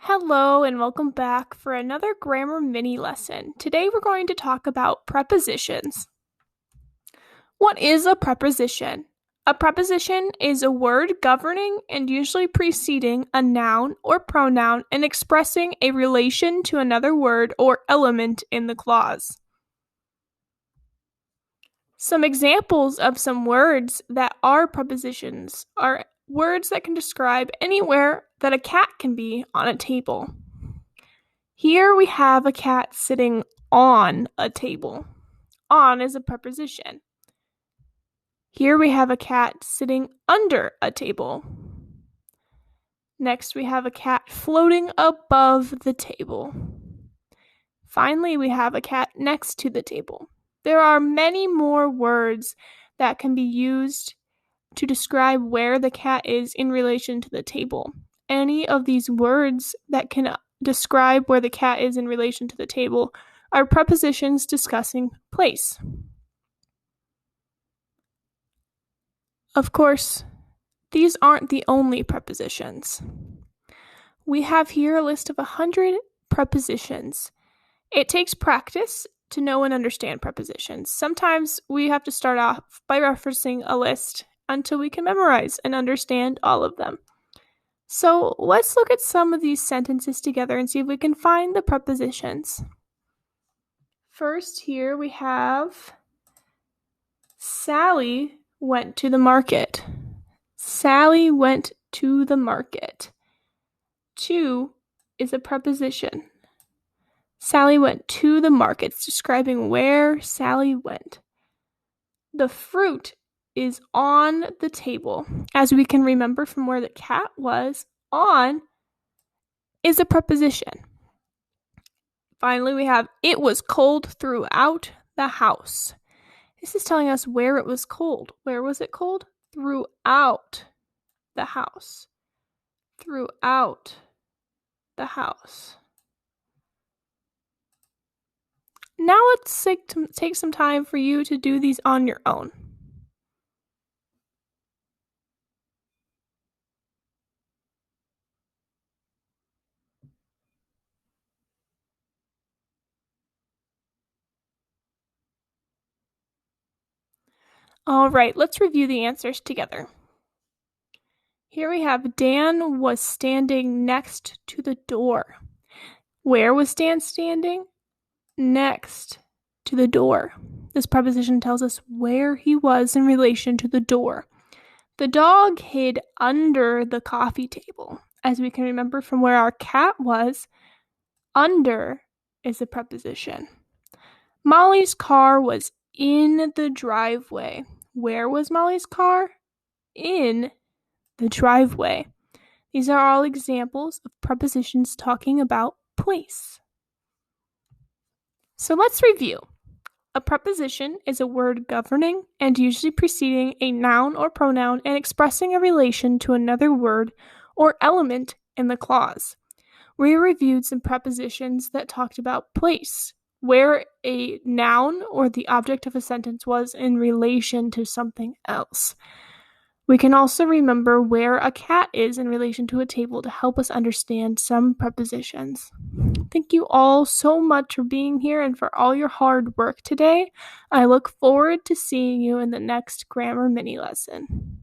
Hello and welcome back for another grammar mini lesson. Today we're going to talk about prepositions. What is a preposition? A preposition is a word governing and usually preceding a noun or pronoun and expressing a relation to another word or element in the clause. Some examples of some words that are prepositions are words that can describe anywhere that a cat can be on a table. Here we have a cat sitting on a table. On is a preposition. Here we have a cat sitting under a table. Next we have a cat floating above the table. Finally, we have a cat next to the table. There are many more words that can be used to describe where the cat is in relation to the table. Any of these words that can describe where the cat is in relation to the table are prepositions discussing place. Of course, these aren't the only prepositions. We have here a list of 100 prepositions. It takes practice to know and understand prepositions. Sometimes we have to start off by referencing a list until we can memorize and understand all of them. So let's look at some of these sentences together and see if we can find the prepositions. First, here we have Sally went to the market. Sally went to the market. To is a preposition. Sally went to the market. It's describing where Sally went. The fruit is on the table. As we can remember from where the cat was, on is a preposition. Finally, we have it was cold throughout the house. This is telling us where it was cold. Where was it cold? Throughout the house. Throughout the house. Now let's take some time for you to do these on your own. All right, let's review the answers together. Here we have Dan was standing next to the door. Where was Dan standing? Next to the door. This preposition tells us where he was in relation to the door. The dog hid under the coffee table. As we can remember from where our cat was, under is a preposition. Molly's car was in the driveway. Where was Molly's car? In the driveway. These are all examples of prepositions talking about place. So let's review. A preposition is a word governing and usually preceding a noun or pronoun and expressing a relation to another word or element in the clause. We reviewed some prepositions that talked about place, where a noun or the object of a sentence was in relation to something else. We can also remember where a cat is in relation to a table to help us understand some prepositions. Thank you all so much for being here and for all your hard work today. I look forward to seeing you in the next grammar mini lesson.